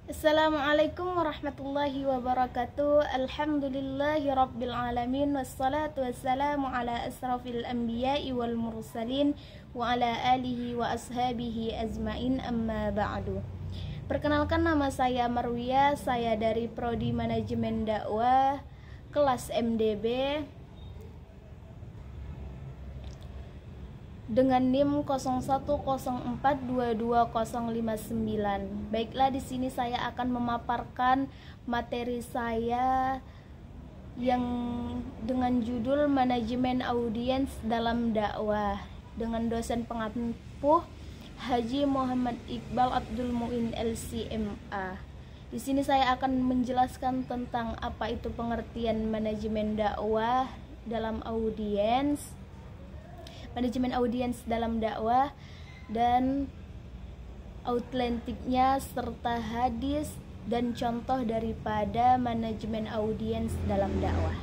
Assalamualaikum warahmatullahi wabarakatuh. Alhamdulillahi rabbil alamin. Wassalatu wassalamu ala asrafil anbiya'i wal mursalin wa ala alihi wa ashabihi ajmain, amma ba'du. Perkenalkan, nama saya Marwiyah. Saya dari Prodi Manajemen Dakwah kelas MDB dengan NIM 0104222059. Baiklah, di sini saya akan memaparkan materi saya yang dengan judul Manajemen Audiens dalam Dakwah dengan dosen pengampuh Haji Muhammad Iqbal Abdul Muin LCMA. Di sini saya akan menjelaskan tentang apa itu pengertian manajemen dakwah dalam audiens, manajemen audiens dalam dakwah, dan outline-nya serta hadis dan contoh daripada manajemen audiens dalam dakwah.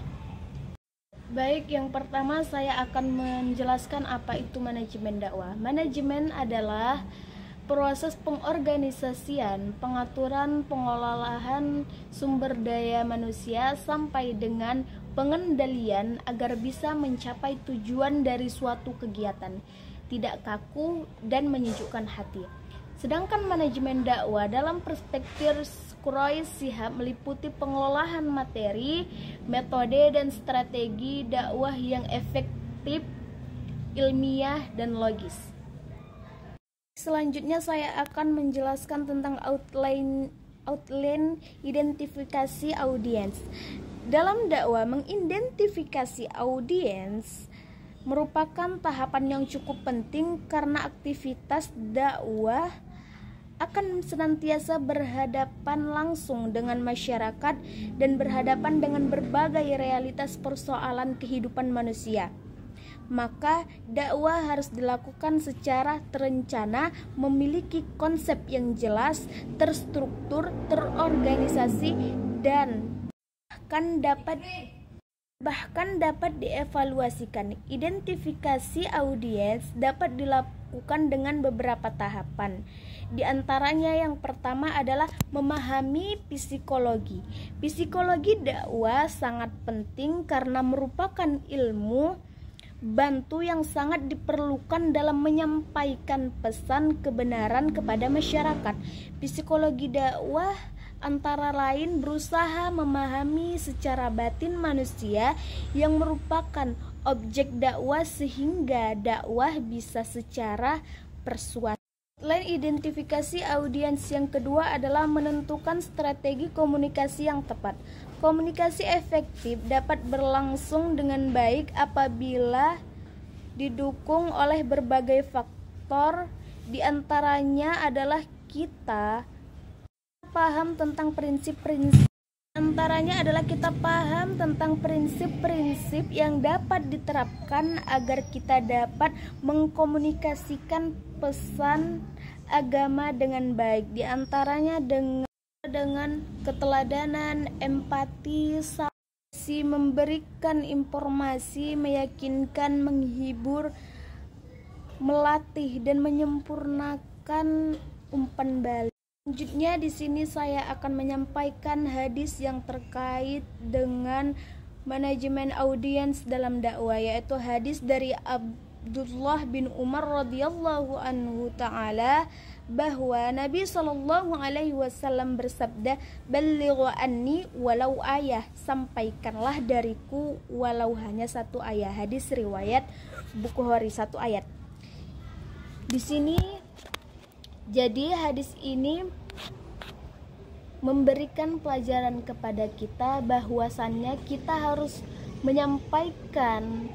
Baik, yang pertama saya akan menjelaskan apa itu manajemen dakwah. Manajemen adalah proses pengorganisasian, pengaturan, pengelolaan sumber daya manusia sampai dengan pengendalian agar bisa mencapai tujuan dari suatu kegiatan, tidak kaku dan menyejukkan hati. Sedangkan manajemen dakwah dalam perspektif Quraish Shihab meliputi pengelolaan materi, metode dan strategi dakwah yang efektif, ilmiah dan logis. Selanjutnya saya akan menjelaskan tentang outline identifikasi audiens. Dalam dakwah, mengidentifikasi audiens merupakan tahapan yang cukup penting karena aktivitas dakwah akan senantiasa berhadapan langsung dengan masyarakat dan berhadapan dengan berbagai realitas persoalan kehidupan manusia. Maka dakwah harus dilakukan secara terencana, memiliki konsep yang jelas, terstruktur, terorganisasi, dan bahkan dapat dievaluasikan. Identifikasi audiens dapat dilakukan dengan beberapa tahapan. Di antaranya yang pertama adalah memahami psikologi. Psikologi dakwah sangat penting karena merupakan ilmu bantu yang sangat diperlukan dalam menyampaikan pesan kebenaran kepada masyarakat. Psikologi dakwah antara lain berusaha memahami secara batin manusia yang merupakan objek dakwah sehingga dakwah bisa secara persuasif. Selain identifikasi audiens, yang kedua adalah menentukan strategi komunikasi yang tepat. Komunikasi efektif dapat berlangsung dengan baik apabila didukung oleh berbagai faktor. Di antaranya adalah kita paham tentang prinsip-prinsip yang dapat diterapkan agar kita dapat mengkomunikasikan pesan agama dengan baik. Di antaranya dengan keteladanan, empati, saksi, memberikan informasi, meyakinkan, menghibur, melatih dan menyempurnakan umpan balik. Selanjutnya di sini saya akan menyampaikan hadis yang terkait dengan manajemen audiens dalam dakwah, yaitu hadis dari Abdullah bin Umar radhiyallahu anhu ta'ala bahwa Nabi SAW bersabda, "Ballighu anni walau ayah," sampaikanlah dariku walau hanya satu ayat. Hadis riwayat Bukhari, satu ayat. Di sini jadi hadis ini memberikan pelajaran kepada kita bahwasannya kita harus menyampaikan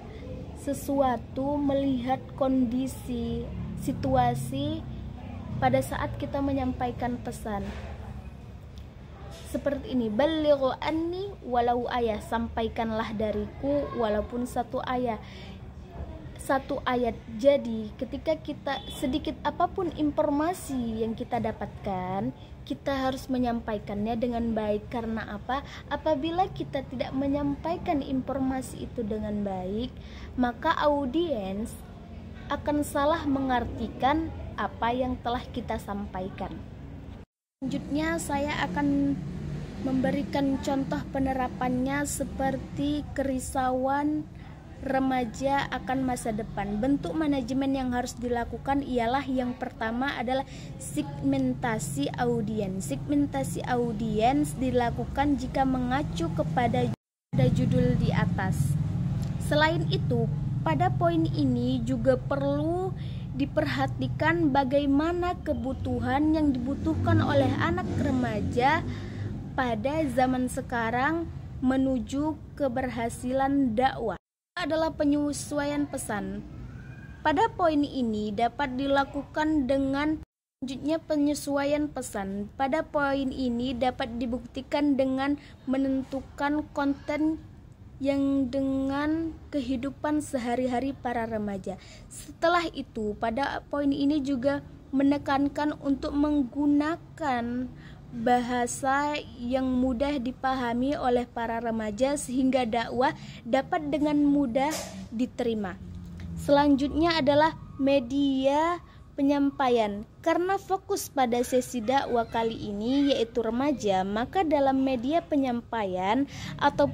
sesuatu melihat kondisi, situasi pada saat kita menyampaikan pesan. Seperti ini, ballighu anni walau ayah, sampaikanlah dariku walaupun satu ayat. Jadi ketika kita sedikit apapun informasi yang kita dapatkan, kita harus menyampaikannya dengan baik. Karena apa? Apabila kita tidak menyampaikan informasi itu dengan baik, maka audiens akan salah mengartikan apa yang telah kita sampaikan. Selanjutnya saya akan memberikan contoh penerapannya seperti kerisauan remaja akan masa depan. Bentuk manajemen yang harus dilakukan ialah yang pertama adalah segmentasi audiens. Segmentasi audiens dilakukan jika mengacu kepada judul di atas. Selain itu, pada poin ini juga perlu diperhatikan bagaimana kebutuhan yang dibutuhkan oleh anak remaja pada zaman sekarang menuju keberhasilan dakwah. Adalah penyesuaian pesan. Pada poin ini dapat dilakukan dengan selanjutnya penyesuaian pesan. Pada poin ini dapat dibuktikan dengan menentukan konten yang dengan kehidupan sehari-hari para remaja. Setelah itu, pada poin ini juga menekankan untuk menggunakan bahasa yang mudah dipahami oleh para remaja sehingga dakwah dapat dengan mudah diterima. Selanjutnya adalah media penyampaian. Karena fokus pada sesi dakwah kali ini yaitu remaja, maka dalam media penyampaian atau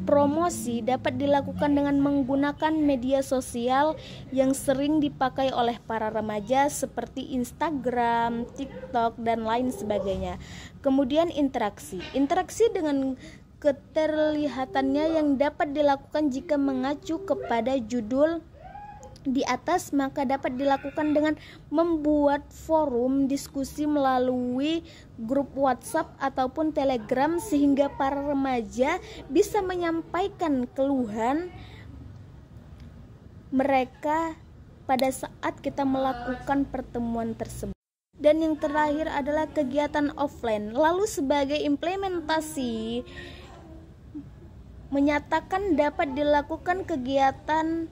promosi dapat dilakukan dengan menggunakan media sosial yang sering dipakai oleh para remaja seperti Instagram, TikTok, dan lain sebagainya. Kemudian interaksi dengan keterlihatannya yang dapat dilakukan jika mengacu kepada judul di atas, maka dapat dilakukan dengan membuat forum diskusi melalui grup WhatsApp ataupun Telegram sehingga para remaja bisa menyampaikan keluhan mereka pada saat kita melakukan pertemuan tersebut. Dan yang terakhir adalah kegiatan offline. Lalu sebagai implementasi menyatakan dapat dilakukan kegiatan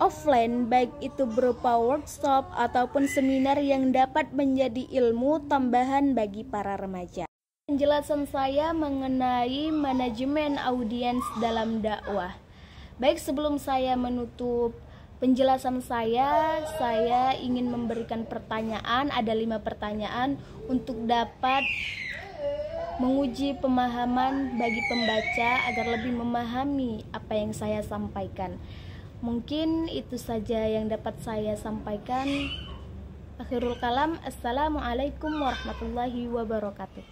offline baik itu berupa workshop ataupun seminar yang dapat menjadi ilmu tambahan bagi para remaja. Penjelasan saya mengenai manajemen audiens dalam dakwah. Baik, sebelum saya menutup penjelasan saya ingin memberikan pertanyaan. Ada 5 pertanyaan untuk dapat menguji pemahaman bagi pembaca agar lebih memahami apa yang saya sampaikan. Mungkin itu saja yang dapat saya sampaikan. Akhirul kalam, assalamualaikum warahmatullahi wabarakatuh.